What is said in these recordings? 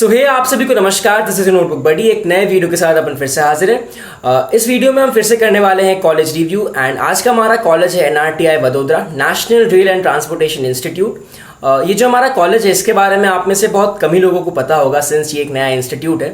हे आप सभी को नमस्कार। दिस इज नोटबुक बडी, एक नए वीडियो के साथ अपन फिर से हाजिर हैं। इस वीडियो में हम फिर से करने वाले हैं कॉलेज रिव्यू एंड आज का हमारा कॉलेज है NRTI Vadodara, national rail and transportation institute. ये जो हमारा कॉलेज है इसके बारे में आप में से बहुत कम ही लोगों को पता होगा सिंस ये एक नया इंस्टीट्यूट है।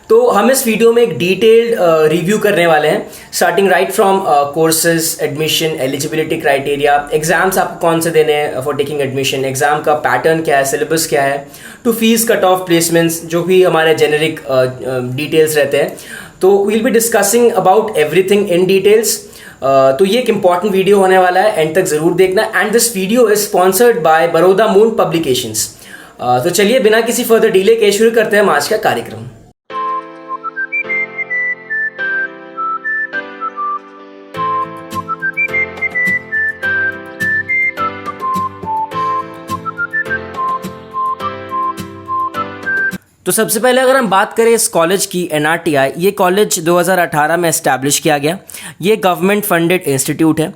तो हम इस वीडियो में एक डिटेल्ड रिव्यू करने वाले हैं, starting right from courses, admission, eligibility criteria, exams आपको कौन से देने हैं फॉर टेकिंग एडमिशन, एग्जाम का पैटर्न क्या है, सिलेबस क्या है, to fees, cut off, placements, जो भी हमारे जेनेरिक डिटेल्स रहते हैं। तो we'll be discussing about everything in details. तो ये एक इंपॉर्टेंट वीडियो होने वाला है, एंड तक जरूर देखना। And this video is sponsored by Baroda moon publications. तो चलिए बिना किसी फर्दर डिले के शुरू करते हैं हम आज का कार्यक्रम। तो सबसे पहले अगर हम बात करें इस कॉलेज की, एनआरटीआई, ये कॉलेज 2018 में एस्टैब्लिश किया गया। ये गवर्नमेंट फंडेड इंस्टीट्यूट है।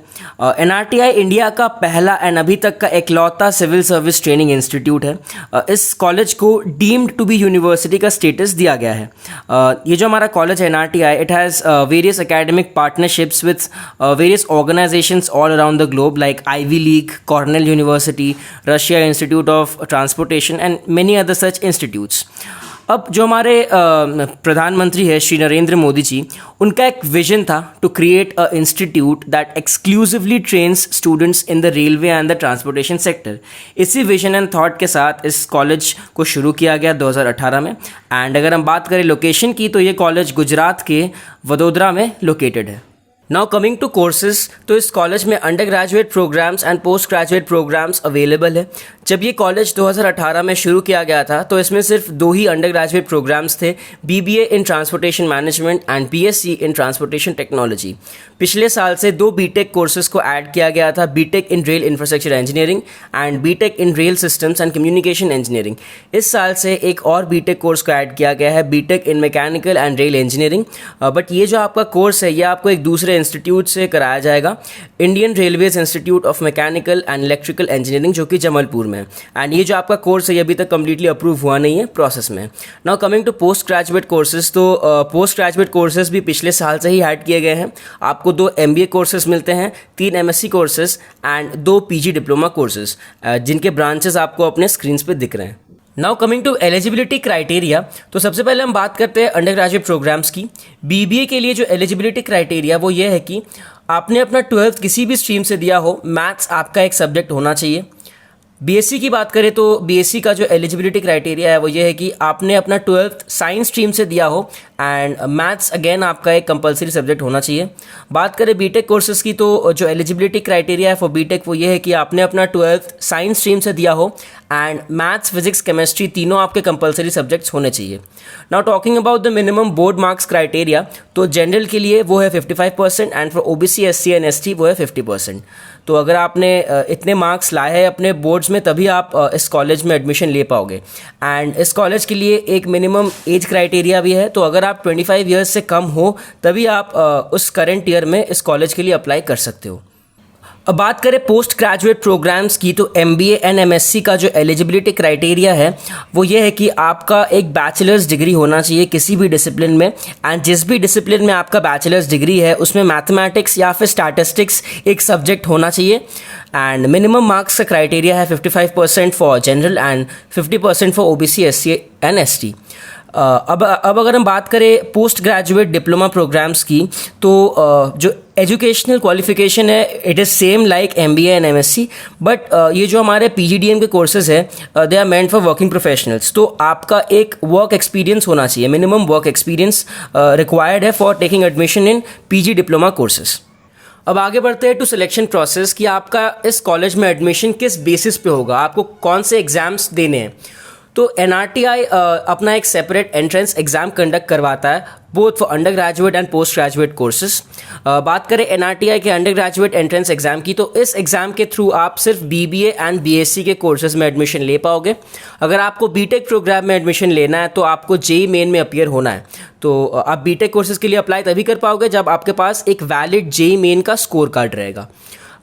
एनआरटीआई इंडिया का पहला एंड अभी तक का एकलौता सिविल सर्विस ट्रेनिंग इंस्टीट्यूट है। इस कॉलेज को डीम्ड टू बी यूनिवर्सिटी का स्टेटस दिया गया है। ये जो हमारा कॉलेज है NRTI, it has various academic partnerships with various organisations all around the globe like Ivy League, Cornell University, Russia Institute of Transportation and many other such institutes. अब जो हमारे प्रधानमंत्री है श्री नरेंद्र मोदी जी, उनका एक विजन था to create a institute that exclusively trains students in the railway and the transportation sector. इसी vision and thought के साथ इस कॉलेज को शुरू किया गया 2018 में। एंड अगर हम बात करें लोकेशन की, तो ये कॉलेज गुजरात के वडोदरा में लोकेटेड है। नाउ कमिंग टू कोर्सेज, तो इस कॉलेज में undergraduate programmes and postgraduate programmes available है। जब ये कॉलेज 2018 में शुरू किया गया था तो इसमें सिर्फ 2 ही अंडर ग्रेजुएट प्रोग्राम्स थे, BBA in transportation management and BSc in transportation technology. पिछले साल से 2 बीटेक कोर्सेज को ऐड किया गया था, BTech in rail infrastructure engineering and BTech in rail systems and communication engineering. इस साल से एक और बीटेक कोर्स को ऐड किया गया है, BTech in mechanical and rail engineering. But ये जो आपका कोर्स है ये आपको एक दूसरे इंस्टीट्यूट से कराया जाएगा, Indian railways institute of mechanical and electrical engineering, जो कि जबलपुर में। एंड ये जो आपका कोर्स है ये अभी तक कंप्लीटली अप्रूव हुआ नहीं है, प्रोसेस में। Now coming to postgraduate courses, तो पोस्ट ग्रेजुएट कोर्सेज भी पिछले साल से ही ऐड किए गए हैं। आपको 2 MBA कोर्सेज मिलते हैं, 3 MSc courses and 2 PG diploma courses, जिनके ब्रांचेस आपको अपने स्क्रीन पे दिख रहे हैं। Now coming to eligibility criteria, तो सबसे पहले हम बात करते हैं अंडर ग्रेजुएट प्रोग्राम्स की। BBA के लिए जो एलिजिबिलिटी क्राइटेरिया वो ये है कि आपने अपना 12th किसी भी स्ट्रीम से दिया हो, मैथ्स आपका एक सब्जेक्ट होना चाहिए। BSc की बात करें तो BSc का जो एलिजिबिलिटी क्राइटेरिया है वो ये है कि आपने अपना 12th साइंस स्ट्रीम से दिया हो एंड मैथ्स अगेन आपका एक कंपलसरी सब्जेक्ट होना चाहिए। बात करें बीटेक कोर्सेज की, तो जो एलिजिबिलिटी क्राइटेरिया है फॉर बीटेक वो ये है कि आपने अपना 12th साइंस स्ट्रीम से दिया हो एंड मैथ्स, फिजिक्स, केमिस्ट्री तीनों आपके कंपलसरी सब्जेक्ट्स होने चाहिए। Now talking about the minimum board marks criteria, तो जनरल के लिए वो है 55% and for OBC, SC and ST वो है 50%। तो अगर आपने इतने मार्क्स लाए हैं अपने बोर्ड्स में तभी आप इस कॉलेज में एडमिशन ले पाओगे। एंड इस कॉलेज के लिए एक मिनिमम एज क्राइटेरिया भी है, तो अगर आप 25 ईयर्स से कम हो तभी आप उस करंट ईयर में इस कॉलेज के लिए अप्लाई कर सकते हो। अब बात करें पोस्ट ग्रेजुएट प्रोग्राम्स की, तो MBA एंड MSc का जो एलिजिबिलिटी क्राइटेरिया है वो ये है कि आपका एक बैचलर्स डिग्री होना चाहिए किसी भी डिसिप्लिन में, एंड जिस भी डिसिप्लिन में आपका बैचलर्स डिग्री है उसमें मैथमेटिक्स या फिर स्टैटिस्टिक्स एक सब्जेक्ट होना चाहिए। एंड मिनिमम मार्क्स का क्राइटेरिया है 55% for general and 50% for OBC, SC and ST। अब अगर हम बात करें पोस्ट ग्रेजुएट डिप्लोमा प्रोग्राम्स की, तो जो एजुकेशनल क्वालिफिकेशन है it is same like MBA and MSc, but ये जो हमारे PGDM के कोर्सेज है they are meant for working professionals. तो आपका एक वर्क एक्सपीरियंस होना चाहिए, मिनिमम वर्क एक्सपीरियंस रिक्वायर्ड है for taking admission in PG diploma courses. अब आगे बढ़ते हैं टू सिलेक्शन प्रोसेस कि आपका इस कॉलेज में एडमिशन किस बेसिस पे होगा, आपको कौन से एग्जाम्स देने हैं। तो एनआरटीआई अपना एक सेपरेट एंट्रेंस एग्ज़ाम कंडक्ट करवाता है both for under graduate and postgraduate courses. बात करें एनआरटीआई के अंडर ग्रेजुएट एंट्रेंस एग्ज़ाम की, तो इस एग्ज़ाम के थ्रू आप सिर्फ बीबीए एंड बीएससी के कोर्सेज में एडमिशन ले पाओगे। अगर आपको बीटेक प्रोग्राम में एडमिशन लेना है तो आपको जेईई मेन में अपीयर होना है। तो आप बीटेक कोर्सेज के लिए अप्लाई तभी कर पाओगे जब आपके पास एक वैलिड जेईई मेन का स्कोर कार्ड रहेगा।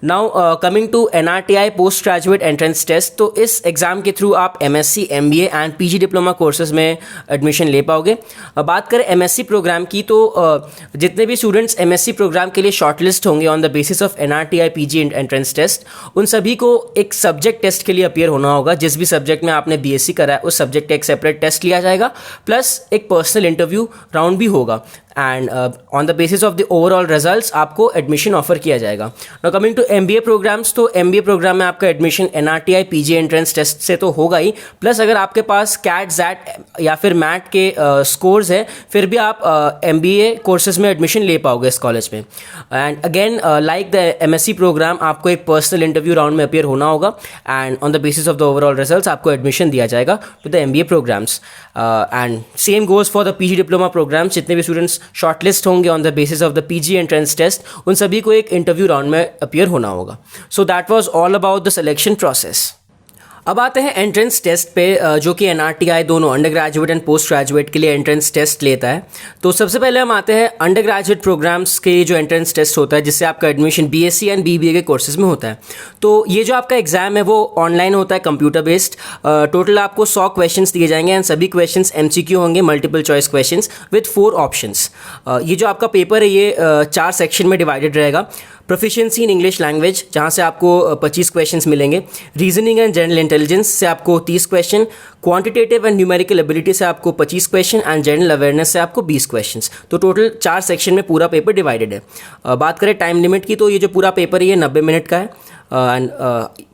Now coming to NRTI postgraduate entrance test, तो इस एग्ज़ाम के थ्रू आप MSc MBA and PG diploma courses में एडमिशन ले पाओगे। बात करें MSc प्रोग्राम की, तो जितने भी स्टूडेंट्स MSc प्रोग्राम के लिए शॉर्टलिस्ट होंगे on the basis of NRTI PG entrance test, उन सभी को एक सब्जेक्ट टेस्ट के लिए अपीयर होना होगा। जिस भी सब्जेक्ट में आपने BSc करा है उस सब्जेक्ट का एक सेपरेट टेस्ट लिया जाएगा, प्लस एक पर्सनल इंटरव्यू राउंड भी होगा and on the basis of the overall results आपको एडमिशन ऑफर किया जाएगा। Now coming to MBA programmes, तो MBA प्रोग्राम में आपका admission NRTI PG entrance test से तो होगा ही, प्लस अगर आपके पास CAT ZAT या फिर मैट के स्कोर्स है फिर भी आप MBA कोर्सेज में एडमिशन ले पाओगे इस कॉलेज में। And again like the MSc programme, आपको एक पर्सनल इंटरव्यू राउंड में अपीयर होना होगा and on the basis of the overall results आपको एडमिशन दिया जाएगा to the MBA programmes. And same goes for the PG diploma programmes. जितने भी स्टूडेंट्स शॉर्टलिस्ट होंगे on the basis of the PG entrance test, उन सभी को एक इंटरव्यू राउंड में अपीयर होना होगा। सो that was all about the selection process. अब आते हैं एंट्रेंस टेस्ट पे, जो कि NRTI दोनों under graduate and post graduate के लिए एंट्रेंस टेस्ट लेता है। तो सबसे पहले हम आते हैं अंडर ग्रेजुएट प्रोग्राम्स के जो एंट्रेंस टेस्ट होता है, जिससे आपका एडमिशन BSc एंड BBA के कोर्सेज में होता है। तो ये जो आपका एग्जाम है वो ऑनलाइन होता है, कंप्यूटर बेस्ड। टोटल आपको 100 क्वेश्चंस दिए जाएंगे एंड सभी क्वेश्चंस MCQ होंगे, multiple choice questions with 4 options. ये जो आपका पेपर है ये 4 सेक्शन में डिवाइडेड रहेगा। प्रोफिशिएंसी इन इंग्लिश लैंग्वेज, जहाँ से आपको 25 क्वेश्चंस मिलेंगे। रीजनिंग एंड जनरल इंटेलिजेंस से आपको 30 question. Quantitative and numerical ability से आपको 25 क्वेश्चन एंड जनरल अवेयरनेस से आपको 20 क्वेश्चंस। तो टोटल 4 सेक्शन में पूरा पेपर डिवाइडेड है। बात करें टाइम लिमिट की, तो ये जो पूरा पेपर है ये 90 मिनट का है। एंड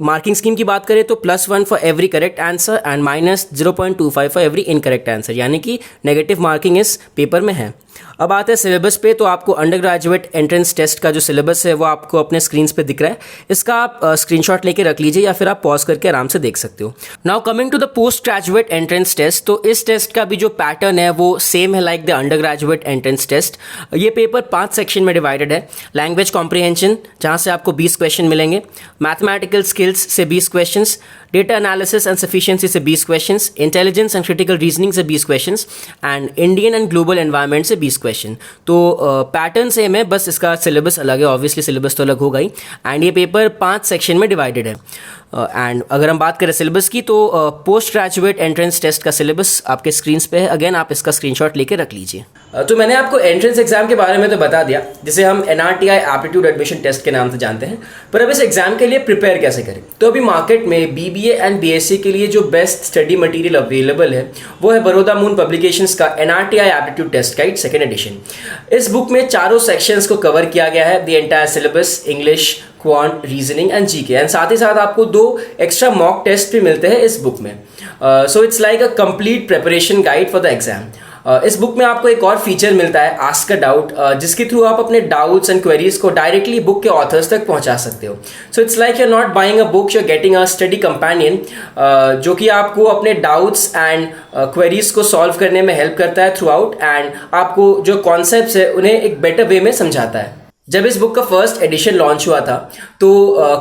मार्किंग स्कीम की बात करें तो +1 for every correct answer and -0.25 for every incorrect answer, यानी कि नेगेटिव मार्किंग इस पेपर में है। अब आते हैं सिलेबस पे, तो आपको अंडर ग्रेजुएट एंट्रेंस टेस्ट का जो सिलेबस है वो आपको अपने स्क्रीन्स पे दिख रहा है। इसका आप स्क्रीनशॉट लेके रख लीजिए या फिर आप पॉज करके आराम से देख सकते हो। Now coming to the postgraduate entrance test, तो इस टेस्ट का भी जो पैटर्न है वो सेम है like the undergraduate entrance test. ये पेपर 5 सेक्शन में डिवाइडेड है। लैंग्वेज कॉम्प्रिहेंशन, जहाँ से आपको 20 क्वेश्चन मिलेंगे। मैथमेटिकल स्किल्स से 20 questions. Data analysis and sufficiency से 20 questions. Intelligence and critical reasoning से 20 questions and Indian and global environment से 20 क्वेश्चन। तो पैटर्न सेम है, बस इसका सिलेबस अलग है। ऑब्वियसली सिलेबस तो अलग होगा ही। एंड ये पेपर 5 सेक्शन में डिवाइडेड है। एंड अगर हम बात करें सिलेबस की, तो पोस्ट ग्रेजुएट एंट्रेंस टेस्ट का सिलेबस आपके स्क्रीन्स पे है। अगेन आप इसका स्क्रीनशॉट लेके रख लीजिए। तो मैंने आपको एंट्रेंस एग्जाम के बारे में तो बता दिया, जिसे हम NRTI एप्टीट्यूड एडमिशन टेस्ट के नाम से जानते हैं। पर अब इस एग्जाम के लिए प्रिपेयर कैसे करें? तो अभी मार्केट में BBA एंड BSc के लिए जो बेस्ट स्टडी मटेरियल अवेलेबल है वो है बड़ौदा मून पब्लिकेशंस का NRTI aptitude test guide 2nd edition. इस बुक में चारों सेक्शंस को कवर किया गया है, the entire syllabus, English, quant, reasoning and GK. And साथ ही साथ आपको 2 एक्स्ट्रा मॉक टेस्ट भी मिलते हैं इस बुक में। So it's like a complete preparation guide for the exam. इस बुक में आपको एक और फीचर मिलता है, आस्क अ डाउट, जिसके थ्रू आप अपने डाउट्स एंड क्वेरीज को डायरेक्टली बुक के ऑथर्स तक पहुंचा सकते हो। So it's like you are not buying a book, you are getting a study companion, जो कि आपको अपने डाउट्स एंड क्वेरीज को सॉल्व करने में हेल्प करता है थ्रू आउट, एंड आपको जो कॉन्सेप्ट्स है उन्हें एक बेटर वे में समझाता है। जब इस बुक का फर्स्ट एडिशन लॉन्च हुआ था तो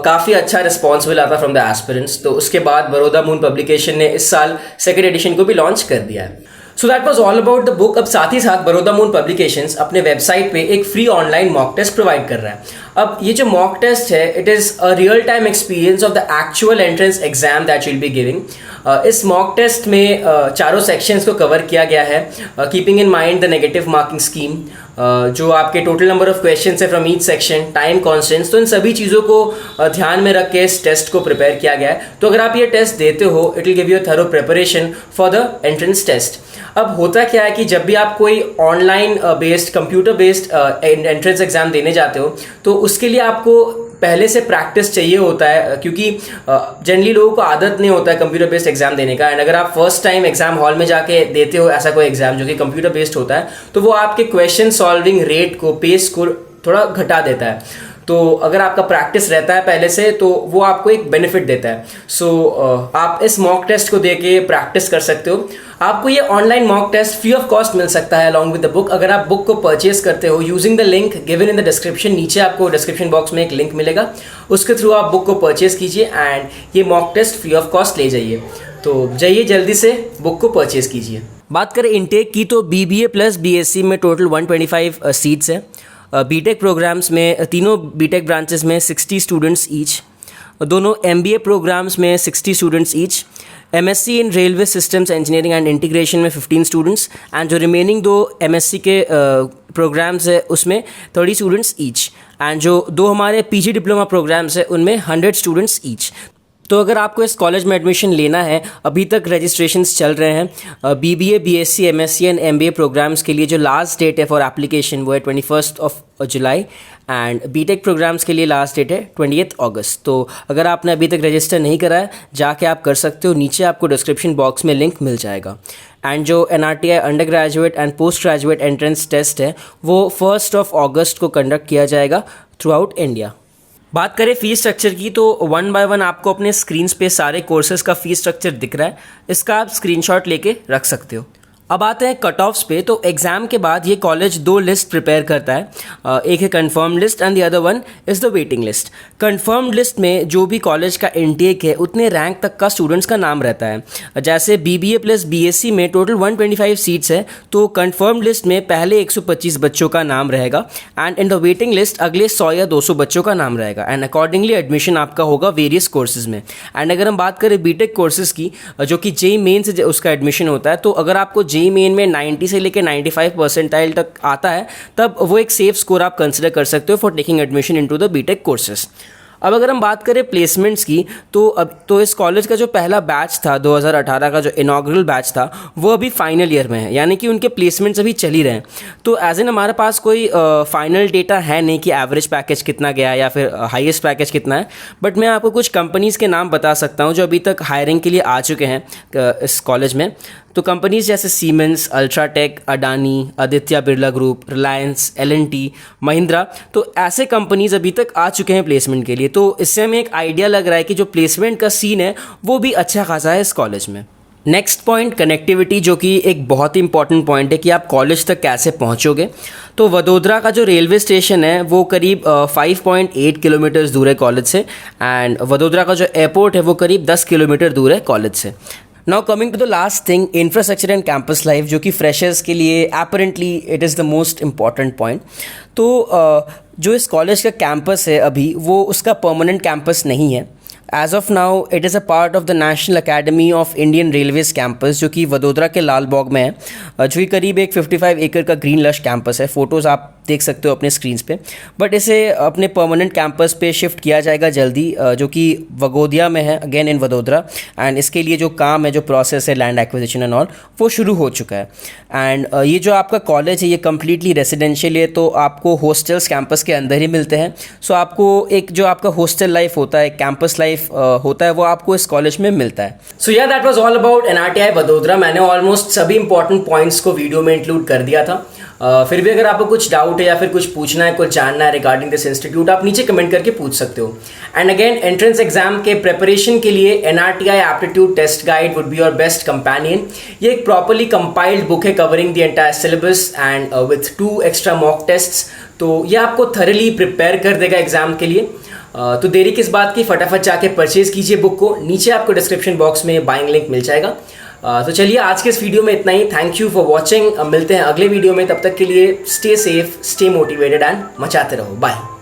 काफ़ी अच्छा रिस्पॉन्स मिला था फ्रॉम द एस्पिरेंट्स। तो उसके बाद बड़ौदा मून पब्लिकेशन ने इस साल 2nd एडिशन को भी लॉन्च कर दिया है। So that was all about the book. अब साथ ही साथ बड़ौदा मून पब्लिकेशंस अपने वेबसाइट पे एक free online mock test provide कर रहा है। अब ये जो मॉक टेस्ट है, it is a real time experience of the actual entrance exam that you will be giving. इस मॉक टेस्ट में चारों सेक्शंस को कवर किया गया है, keeping in mind the negative marking scheme, जो आपके टोटल नंबर ऑफ क्वेश्चंस है from each section, time constants. तो इन सभी चीज़ों को ध्यान में रख के इस टेस्ट को प्रिपेयर किया गया है। तो अगर आप ये टेस्ट देते हो, it will give you a thorough preparation for the entrance test. अब होता क्या है कि जब भी आप कोई online based, computer based entrance exam देने जाते हो, तो उसके लिए आपको पहले से प्रैक्टिस चाहिए होता है, क्योंकि जनरली लोगों को आदत नहीं होता है कंप्यूटर बेस्ड एग्जाम देने का। एंड अगर आप फर्स्ट टाइम एग्जाम हॉल में जाके देते हो ऐसा कोई एग्जाम जो कि कंप्यूटर बेस्ड होता है, तो वो आपके क्वेश्चन सॉल्विंग रेट को, पेस को थोड़ा घटा देता है। तो अगर आपका प्रैक्टिस रहता है पहले से, तो वो आपको एक बेनिफिट देता है। सो आप इस मॉक टेस्ट को दे के प्रैक्टिस कर सकते हो। आपको ये online mock test free of cost मिल सकता है अलॉन्ग विद द बुक, अगर आप बुक को परचेज करते हो using the link given in the description. नीचे आपको डिस्क्रिप्शन बॉक्स में एक लिंक मिलेगा, उसके थ्रू आप बुक को परचेज कीजिए एंड ये mock test free of cost ले जाइए। तो जाइए जल्दी से बुक को परचेज कीजिए। बात करें इनटेक की, तो BBA प्लस BSc में टोटल 125 सीट्स है। बीटेक प्रोग्राम्स में तीनों बीटेक ब्रांचेस में 60 स्टूडेंट्स ईच, दोनों एमबीए प्रोग्राम्स में 60 students each, MSc in railway systems engineering and integration में 15 स्टूडेंट्स, एंड जो रिमेनिंग 2 एमएससी के प्रोग्राम्स है उसमें 30 स्टूडेंट्स ईच, एंड जो 2 हमारे पीजी डिप्लोमा प्रोग्राम्स है उनमें 100 स्टूडेंट्स ईच। तो अगर आपको इस कॉलेज में एडमिशन लेना है, अभी तक रजिस्ट्रेशंस चल रहे हैं। BBA, BSc, MSc and MBA programmes के लिए जो लास्ट डेट है फॉर एप्लीकेशन वो है 21 जुलाई, एंड बीटेक प्रोग्राम्स के लिए लास्ट डेट है 28 अगस्त। तो अगर आपने अभी तक रजिस्टर नहीं करा है, जाके आप कर सकते हो, नीचे आपको डिस्क्रिप्शन बॉक्स में लिंक मिल जाएगा। एंड जो NRTI undergraduate and postgraduate entrance test है वो 1 अगस्त को कंडक्ट किया जाएगा थ्रू आउट इंडिया। बात करें फ़ीस स्ट्रक्चर की, तो 1 बाय 1 आपको अपने स्क्रीन्स पे सारे कोर्सेज़ का फ़ीस स्ट्रक्चर दिख रहा है, इसका आप स्क्रीनशॉट लेके रख सकते हो। अब आते हैं कट ऑफ्स पे। तो एग्ज़ाम के बाद ये कॉलेज 2 लिस्ट प्रिपेयर करता है, एक है confirm list and the other one is the waiting list. Confirm list में जो भी कॉलेज का इनटेक है उतने रैंक तक का स्टूडेंट्स का नाम रहता है। जैसे BBA प्लस BSc में टोटल 125 सीट्स है, तो कन्फर्म लिस्ट में पहले 125 बच्चों का नाम रहेगा, and in the waiting list अगले 100 या 200 बच्चों का नाम रहेगा, एंड अकॉर्डिंगली एडमिशन आपका होगा वेरियस कोर्सेज में। एंड अगर हम बात करें बीटेक कोर्सेज की, जो कि JEE मेन से उसका एडमिशन होता है, तो अगर आपको JEE मेन में 90 से लेकर 95 परसेंटाइल तक आता है, तब वो एक सेफ स्कोर आप कंसिडर कर सकते हो for taking admission into the BTech courses. अब अगर हम बात करें प्लेसमेंट्स की, तो इस कॉलेज का जो पहला बैच था 2018 का, जो इनॉग्रल बैच था, वो अभी फाइनल ईयर में है, यानी कि उनके प्लेसमेंट्स अभी चल ही रहे हैं। तो एज इन हमारे पास कोई फाइनल डेटा है नहीं कि एवरेज पैकेज कितना गया है या फिर हाईएस्ट पैकेज कितना है, बट मैं आपको कुछ कंपनीज़ के नाम बता सकता हूँ जो अभी तक हायरिंग के लिए आ चुके हैं इस कॉलेज में। तो कंपनीज जैसे siemens, UltraTech, Adani, Aditya Birla group, Reliance, L&T, Mahindra, तो ऐसे कंपनीज अभी तक आ चुके हैं प्लेसमेंट के लिए। तो इससे हमें एक आइडिया लग रहा है कि जो प्लेसमेंट का सीन है वो भी अच्छा खासा है इस कॉलेज में। नेक्स्ट पॉइंट, कनेक्टिविटी, जो कि एक बहुत ही इंपॉर्टेंट पॉइंट है कि आप कॉलेज तक कैसे पहुंचोगे। तो वडोदरा का जो रेलवे स्टेशन है वो करीब 5.8 किलोमीटर दूर है कॉलेज से, एंड वडोदरा का जो एयरपोर्ट है वो करीब 10 किलोमीटर दूर है कॉलेज से। Now coming to the last thing, infrastructure and campus life, जो कि फ्रेशर्स के लिए apparently it is the most important point. तो जो इस कॉलेज का कैंपस है अभी, वो उसका परमानेंट कैंपस नहीं है। As of now it is a part of the National Academy of Indian Railways campus, जो कि वडोदरा के लाल बाग में है, जो कि करीब एक 55 एकड़ का ग्रीन लश कैंपस है। फ़ोटोज़ आप देख सकते हो अपने स्क्रीन्स पे। बट इसे अपने परमानेंट कैंपस पे शिफ्ट किया जाएगा जल्दी, जो कि वगोदिया में है, अगेन इन वडोदरा, एंड इसके लिए जो काम है, जो प्रोसेस है लैंड एक्विजिशन एंड ऑल, वो शुरू हो चुका है। एंड ये जो आपका कॉलेज है ये कम्प्लीटली रेजिडेंशियल है, तो आपको हॉस्टल्स कैंपस के अंदर ही मिलते हैं। सो आपको एक जो आपका हॉस्टल लाइफ होता है, कैंपस लाइफ होता है, वो आपको इस कॉलेज में मिलता है। सो या that was all about NRTI Vadodara. मैंने ऑलमोस्ट सभी इंपॉर्टेंट पॉइंट्स को वीडियो में इंक्लूड कर दिया था। फिर भी अगर आपको कुछ डाउट है या फिर कुछ पूछना है, कुछ जानना है रिगार्डिंग दिस इंस्टीट्यूट, आप नीचे कमेंट करके पूछ सकते हो। एंड अगेन, एंट्रेंस एग्जाम के प्रिपरेशन के लिए NRTI aptitude test guide would be your best companion. ये एक प्रॉपरली कंपाइल्ड बुक है covering the entire syllabus and with 2 extra mock tests. तो ये आपको थरली प्रिपेयर कर देगा एग्जाम के लिए। तो देरी किस बात की, फटाफट जाके परचेज कीजिए बुक को, नीचे आपको डिस्क्रिप्शन बॉक्स में बाइंग लिंक मिल जाएगा। तो चलिए आज के इस वीडियो में इतना ही। Thank you for watching. मिलते हैं अगले वीडियो में, तब तक के लिए stay safe, stay motivated and मचाते रहो। बाय।